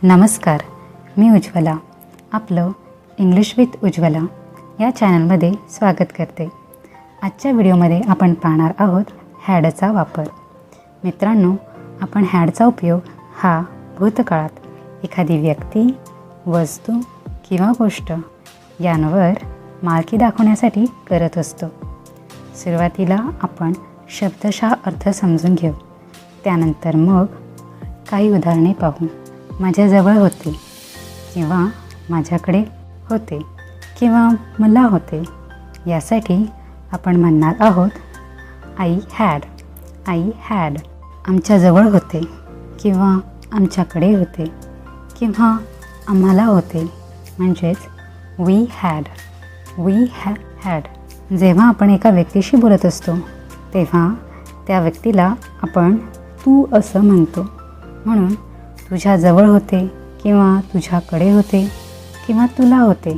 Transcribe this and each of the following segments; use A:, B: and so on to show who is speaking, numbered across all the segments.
A: नमस्कार, मी उज्ज्वला. आपलं English with Ujjwala या चॅनलमध्ये स्वागत करते. आजच्या व्हिडिओमध्ये आपण पाहणार आहोत हॅडचा वापर. मित्रांनो, आपण हॅडचा उपयोग हा भूतकाळात एखादी व्यक्ती, वस्तू किंवा गोष्ट यांवर मालकी दाखवण्यासाठी करत असतो. सुरुवातीला आपण शब्दशः अर्थ समजून घेऊ, त्यानंतर मग काही उदाहरणे पाहू. माझ्याजवळ होते किंवा माझ्याकडे होते किंवा मला होते यासाठी आपण म्हणणार आहोत आय हॅड. आमच्याजवळ होते किंवा आमच्याकडे होते किंवा आम्हाला होते म्हणजेच वी हॅड. जेव्हा आपण एका व्यक्तीशी बोलत असतो तेव्हा त्या व्यक्तीला आपण तू असं म्हणतो. म्हणून तुझ्याजवळ होते किंवा तुझ्याकडे होते किंवा तुला होते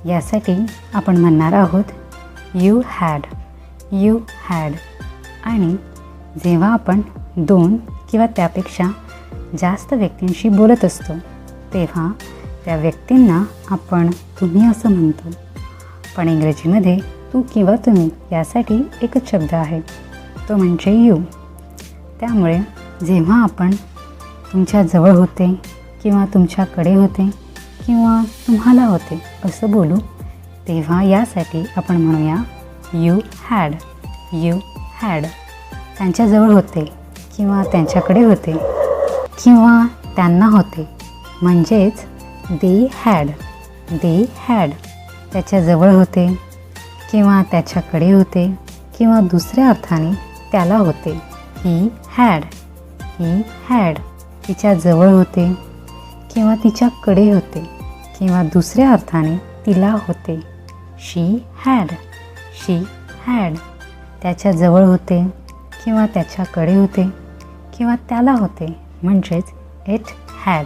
A: यासाठी आपण म्हणणार आहोत यू हॅड. आणि जेव्हा आपण 2 किंवा त्यापेक्षा जास्त व्यक्तींशी बोलत असतो तेव्हा त्या व्यक्तींना आपण तुम्ही असं म्हणतो. पण इंग्रजीमध्ये तू किंवा तुम्ही यासाठी एकच शब्द आहे, तो म्हणजे यू. त्यामुळे जेव्हा आपण तुमच्याजवळ होते किंवा तुमच्याकडे होते किंवा तुम्हाला होते असं बोलू तेव्हा यासाठी आपण म्हणूया यू हॅड. त्यांच्याजवळ होते किंवा त्यांच्याकडे होते किंवा त्यांना होते म्हणजेच दे हॅड. त्याच्याजवळ होते किंवा त्याच्याकडे होते किंवा दुसऱ्या अर्थाने त्याला होते ही हॅड. तिच्याजवळ होते किंवा तिच्याकडे होते किंवा दुसऱ्या अर्थाने तिला होते शी हॅड. त्याच्याजवळ होते किंवा त्याच्याकडे होते किंवा त्याला होते म्हणजेच इट हॅड.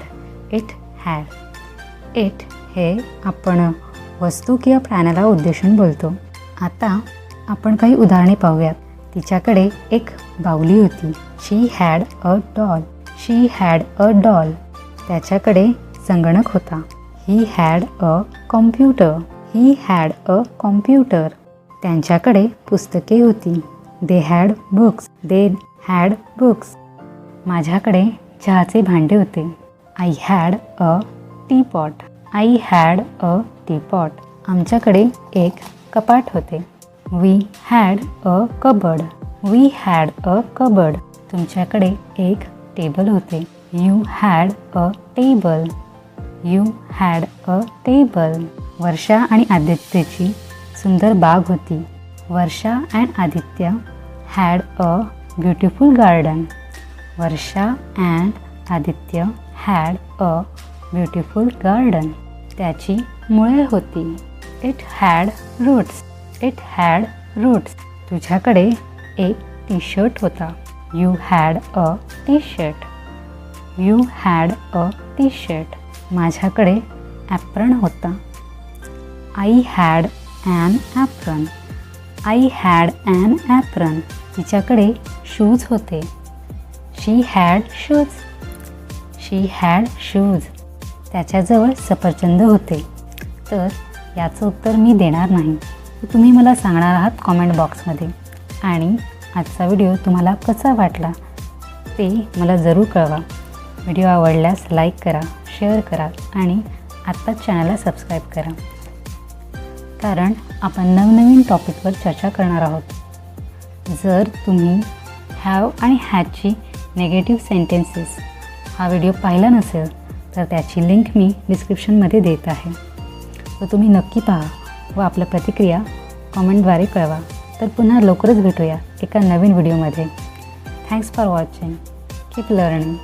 A: इट हे आपण वस्तू किंवा प्राण्याला उद्देशून बोलतो. आता आपण काही उदाहरणे पाहूयात. तिच्याकडे एक बाहुली होती. She had a doll. त्याच्याकडे संगणक होता. He had a computer. त्यांच्याकडे पुस्तके होती. They had books. माझ्याकडे चहाचे भांडे होते. I had a teapot. आमच्याकडे एक कपाट होते. We had a cupboard. तुमच्याकडे एक टेबल होते. You had a table. Varsha आणि आदित्यची सुंदर बाग होती. Varsha and Aditya had a beautiful garden. Varsha and Aditya had a beautiful garden. त्याची मुळे होती. It had roots. तुझ्याकडे एक टी शर्ट होता. You had a T shirt. माझ्याकडे ॲप्रन होता. I had an apron. तिच्याकडे शूज होते. She had shoes. त्याच्याजवळ सफरचंद होते. तर याचं उत्तर मी देणार नाही, तुम्ही मला सांगणार आहात कॉमेंट बॉक्समध्ये. आणि आजचा व्हिडिओ तुम्हाला कसा वाटला ते मला जरूर कळवा. व्हिडिओ आवडल्यास लाईक करा, शेअर करा आणि आत्ताच चॅनलला सबस्क्राईब करा, कारण आपण नवनवीन टॉपिकवर चर्चा करणार आहोत. जर तुम्ही हॅव आणि हॅडची निगेटिव्ह सेंटेन्सेस हा व्हिडिओ पाहिला नसेल तर त्याची लिंक मी डिस्क्रिप्शनमध्ये देत आहे. तर तुम्ही नक्की पहा व आपल्या प्रतिक्रिया कॉमेंटद्वारे कळवा. तर पुन्हा लवकरच भेटूया एका नवीन व्हिडिओमध्ये. Thanks for watching. Keep learning.